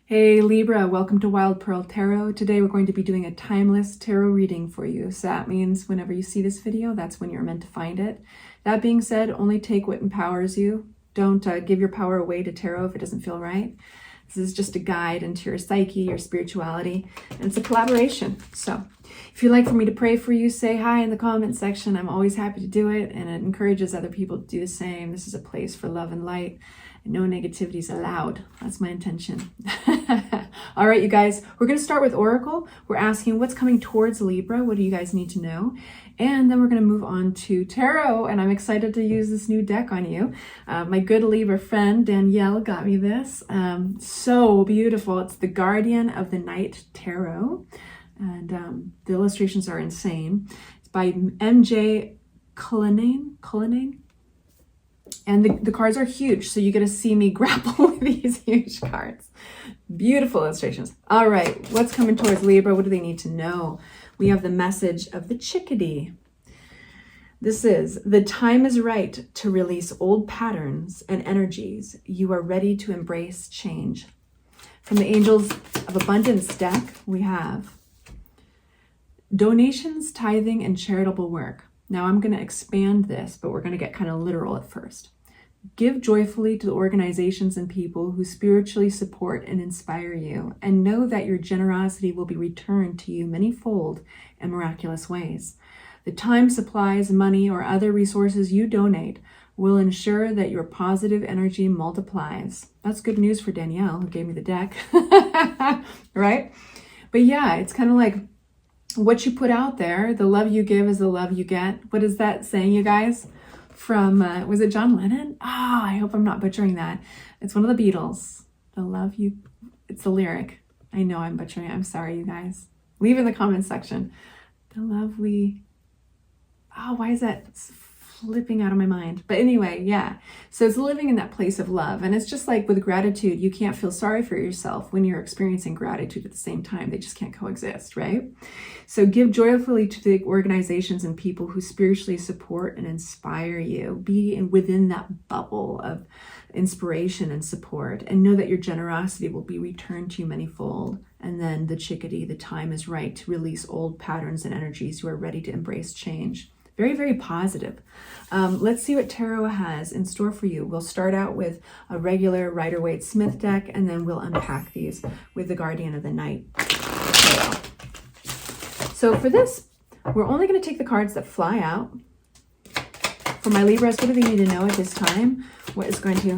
Hey Libra, welcome to Wild Pearl Tarot. Today we're going to be doing a timeless tarot reading for you. So that means whenever you see this video, that's when you're meant to find it. That being said, only take what empowers you. Don't give your power away to tarot if it doesn't feel right. This is just a guide into your psyche, your spirituality, and it's a collaboration. So if you'd like for me to pray for you, say hi in the comment section. I'm always happy to do it, and it encourages other people to do the same. This is a place for love and light. No negativity is allowed. That's my intention. All right, you guys, we're going to start with Oracle. We're asking what's coming towards Libra. What do you guys need to know? And then we're going to move on to Tarot, and I'm excited to use this new deck on you. My good Libra friend, Danielle, got me this. So beautiful. It's the Guardian of the Night Tarot, and the illustrations are insane. It's by MJ Cullinane. And the cards are huge, so you get to see me grapple with these huge cards. Beautiful illustrations. All right, what's coming towards Libra? What do they need to know? We have the message of the chickadee. This is, the time is right to release old patterns and energies. You are ready to embrace change. From the Angels of Abundance deck, we have donations, tithing, and charitable work. Now I'm going to expand this, but we're going to get kind of literal at first. Give joyfully to the organizations and people who spiritually support and inspire you, and know that your generosity will be returned to you manyfold in miraculous ways. The time, supplies, money, or other resources you donate will ensure that your positive energy multiplies. That's good news for Danielle, who gave me the deck, right? But yeah, it's kind of like what you put out there, the love you give is the love you get. What is that saying, you guys? From, was it John Lennon? I hope I'm not butchering that. It's one of the Beatles. The love you, it's a lyric. I know I'm butchering it. I'm sorry, you guys. Leave in the comments section. The love we, why is that flipping out of my mind? But anyway, yeah. So it's living in that place of love. And it's just like with gratitude, you can't feel sorry for yourself when you're experiencing gratitude at the same time. They just can't coexist, right? So give joyfully to the organizations and people who spiritually support and inspire you. Be within that bubble of inspiration and support, and know that your generosity will be returned to you manyfold. And then the chickadee, the time is right to release old patterns and energies. You are ready to embrace change. Very, very positive. Let's see what Tarot has in store for you. We'll start out with a regular Rider-Waite-Smith deck, and then we'll unpack these with the Guardian of the Night Tarot. So for this, we're only going to take the cards that fly out. For my Libras, what do they need to know at this time? What is going to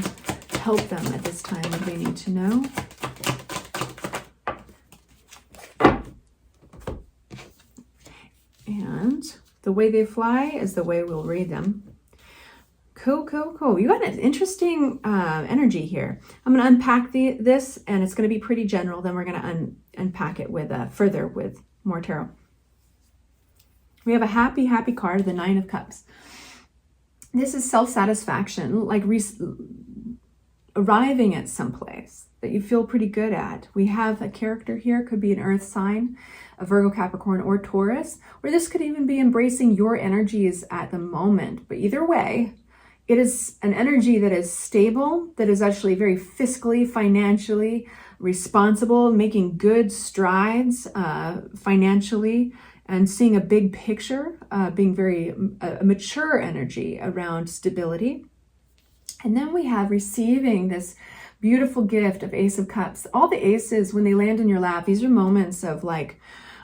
help them at this time? What do they need to know? And the way they fly is the way we'll read them. Cool. You got an interesting energy here. I'm going to unpack this, and it's going to be pretty general. Then we're going to unpack it with further with more tarot. We have a happy card, the Nine of Cups. This is self-satisfaction, like arriving at someplace that you feel pretty good at. We have a character here, could be an earth sign, a Virgo, Capricorn, or Taurus, or this could even be embracing your energies at the moment. But either way, it is an energy that is stable, that is actually very fiscally, financially responsible, making good strides financially, and seeing a big picture, being very a mature energy around stability. And then we have receiving this beautiful gift of Ace of Cups. All the aces, when they land in your lap, these are moments of like,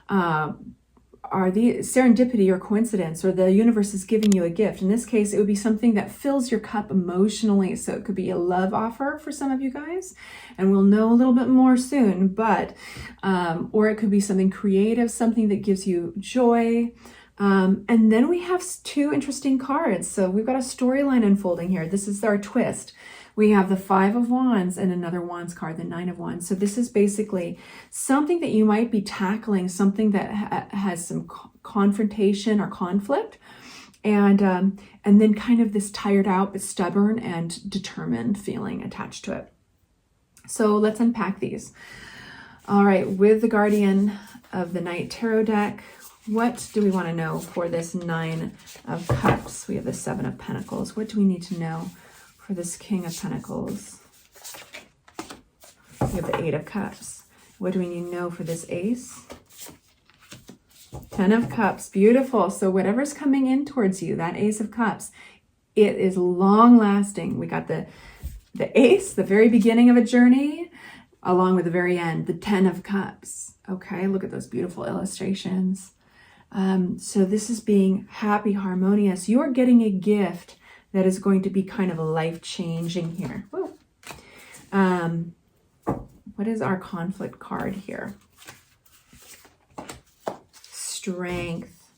are the serendipity or coincidence, or the universe is giving you a gift. In this case, it would be something that fills your cup emotionally. So it could be a love offer for some of you guys, and we'll know a little bit more soon, but, or it could be something creative, something that gives you joy. And then we have two interesting cards. So we've got a storyline unfolding here. This is our twist. We have the Five of Wands and another Wands card, the Nine of Wands. So this is basically something that you might be tackling, something that has some confrontation or conflict, and then kind of this tired out but stubborn and determined feeling attached to it. So let's unpack these. All right, with the Guardian of the Night Tarot deck, what do we want to know for this Nine of Cups? We have the Seven of Pentacles. What do we need to know for this King of Pentacles? We have the Eight of Cups. What do we need to know for this Ace? 10 of Cups. Beautiful. So whatever's coming in towards you, that Ace of Cups, it is long lasting. We got the Ace, the very beginning of a journey, along with the very end, the 10 of Cups. Okay, look at those beautiful illustrations. So this is being happy, harmonious. You're getting a gift that is going to be kind of life-changing here. Woo. What is our conflict card here? Strength.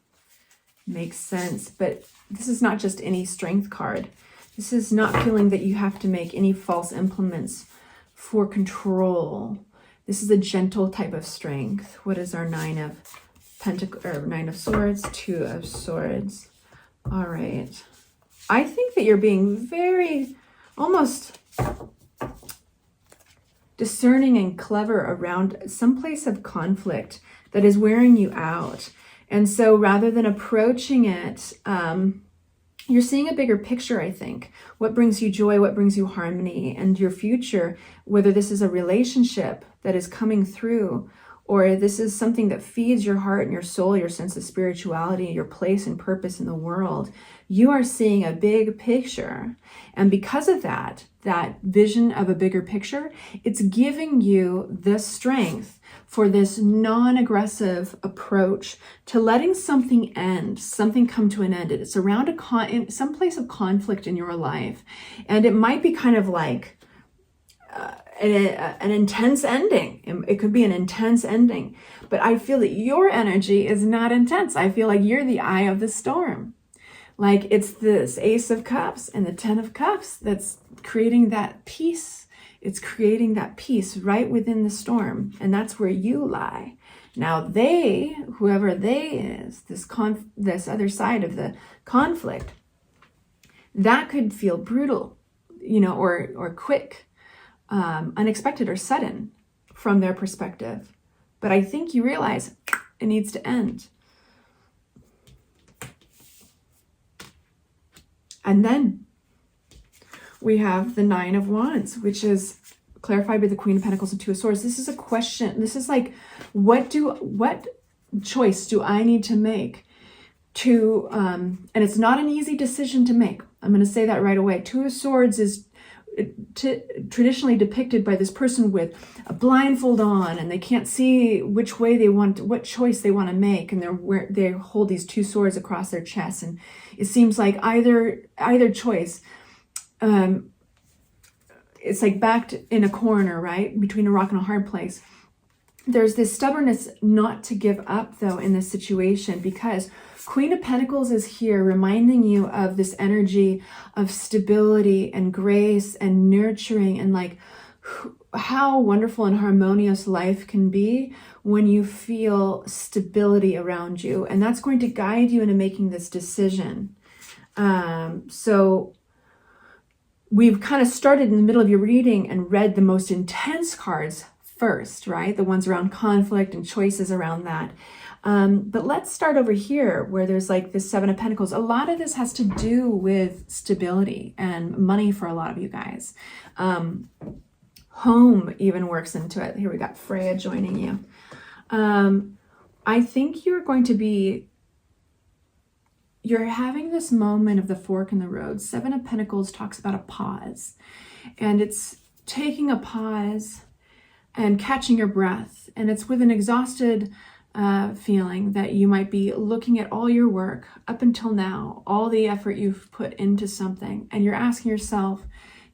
Makes sense, but this is not just any strength card. This is not feeling that you have to make any false implements for control. This is a gentle type of strength. What is our Nine of Swords? Two of Swords. All right. I think that you're being very, almost discerning and clever around some place of conflict that is wearing you out. And so rather than approaching it, you're seeing a bigger picture, I think. What brings you joy, what brings you harmony, and your future, whether this is a relationship that is coming through, or this is something that feeds your heart and your soul, your sense of spirituality, your place and purpose in the world. You are seeing a big picture. And because of that vision of a bigger picture, it's giving you the strength for this non-aggressive approach to letting something end, something come to an end. It's around some place of conflict in your life. And it might be kind of like an intense ending. It could be an intense ending, but I feel that your energy is not intense. I feel like you're the eye of the storm. Like it's this Ace of Cups and the 10 of Cups that's creating that peace. It's creating that peace right within the storm. And that's where you lie. Now they, whoever they is, this other side of the conflict, that could feel brutal, or quick. Unexpected or sudden from their perspective. But I think you realize it needs to end. And then we have the Nine of Wands, which is clarified by the Queen of Pentacles and Two of Swords. This is a question. This is like, what choice do I need to make to, and it's not an easy decision to make. I'm going to say that right away. Two of Swords is traditionally depicted by this person with a blindfold on, and they can't see what choice they want to make, and they hold these two swords across their chest, and it seems like either choice, it's like backed in a corner, right, between a rock and a hard place. There's this stubbornness not to give up, though, in this situation, because Queen of Pentacles is here reminding you of this energy of stability and grace and nurturing, and like how wonderful and harmonious life can be when you feel stability around you. And that's going to guide you into making this decision. So we've kind of started in the middle of your reading and read the most intense cards first, right? The ones around conflict and choices around that. But let's start over here where there's like this Seven of Pentacles. A lot of this has to do with stability and money for a lot of you guys. Home even works into it. Here we got Freya joining you. I think you're having this moment of the fork in the road. Seven of Pentacles talks about a pause, and it's taking a pause and catching your breath. And it's with an exhausted feeling that you might be looking at all your work up until now, all the effort you've put into something, and you're asking yourself,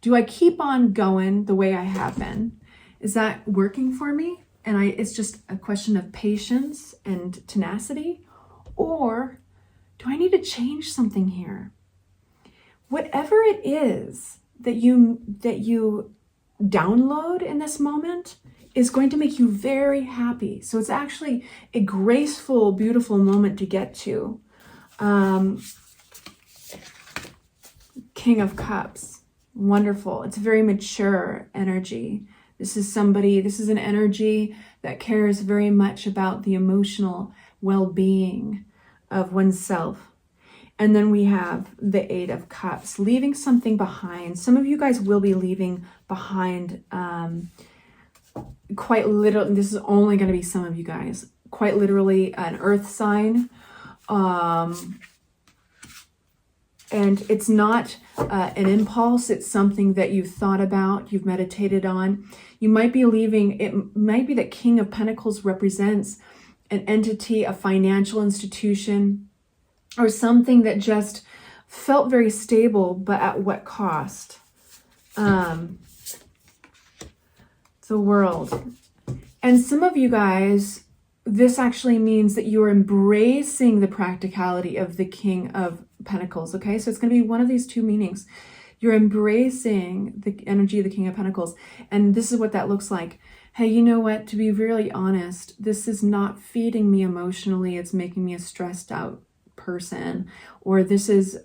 do I keep on going the way I have been? Is that working for me? And it's just a question of patience and tenacity, or do I need to change something here? Whatever it is that you download in this moment is going to make you very happy. So it's actually a graceful, beautiful moment to get to. King of Cups, wonderful. It's a very mature energy. This is an energy that cares very much about the emotional well-being of oneself. And then we have the Eight of Cups, leaving something behind. Some of you guys will be leaving behind quite literally, this is only going to be some of you guys, quite literally an earth sign. And it's not an impulse. It's something that you've thought about, you've meditated on. You might be leaving, it might be that King of Pentacles represents an entity, a financial institution, or something that just felt very stable, but at what cost? The World. And some of you guys, this actually means that you're embracing the practicality of the King of Pentacles, okay? So it's going to be one of these two meanings. You're embracing the energy of the King of Pentacles. And this is what that looks like. Hey, you know what? To be really honest, this is not feeding me emotionally. It's making me a stressed out person. Or this is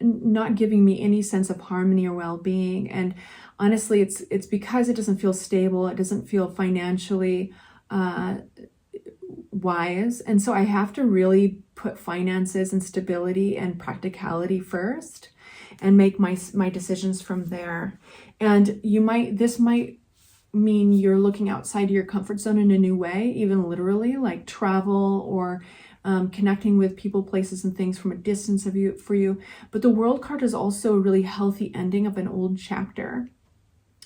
not giving me any sense of harmony or well-being. And honestly, it's because it doesn't feel stable. It doesn't feel financially wise. And so I have to really put finances and stability and practicality first and make my decisions from there. And this might mean you're looking outside your comfort zone in a new way, even literally, like travel or connecting with people, places, and things from a distance for you. But the World card is also a really healthy ending of an old chapter.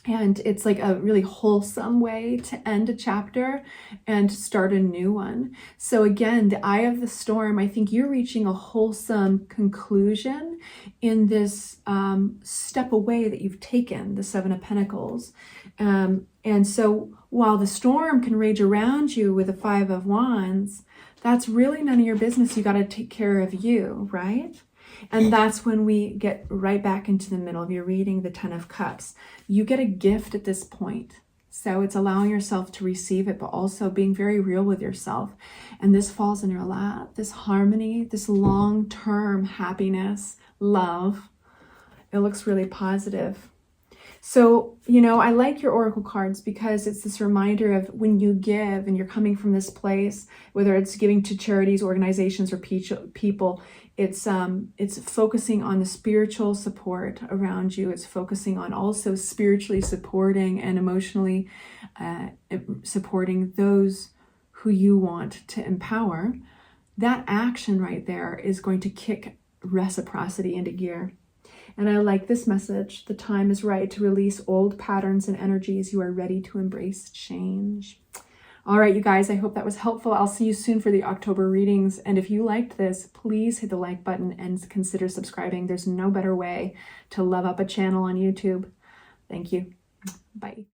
And it's like a really wholesome way to end a chapter and start a new one. So again, the eye of the storm, I think you're reaching a wholesome conclusion in this step away that you've taken, the Seven of Pentacles. And so while the storm can rage around you with the Five of Wands, that's really none of your business. You got to take care of you, right? And that's when we get right back into the middle of your reading, the Ten of Cups. You get a gift at this point. So it's allowing yourself to receive it, but also being very real with yourself. And this falls in your lap, this harmony, this long-term happiness, love. It looks really positive. So, you know, I like your oracle cards because it's this reminder of when you give and you're coming from this place, whether it's giving to charities, organizations, or people, it's focusing on the spiritual support around you. It's focusing on also spiritually supporting and emotionally supporting those who you want to empower. That action right there is going to kick reciprocity into gear. And I like this message. The time is right to release old patterns and energies. You are ready to embrace change. All right, you guys, I hope that was helpful. I'll see you soon for the October readings. And if you liked this, please hit the like button and consider subscribing. There's no better way to love up a channel on YouTube. Thank you. Bye.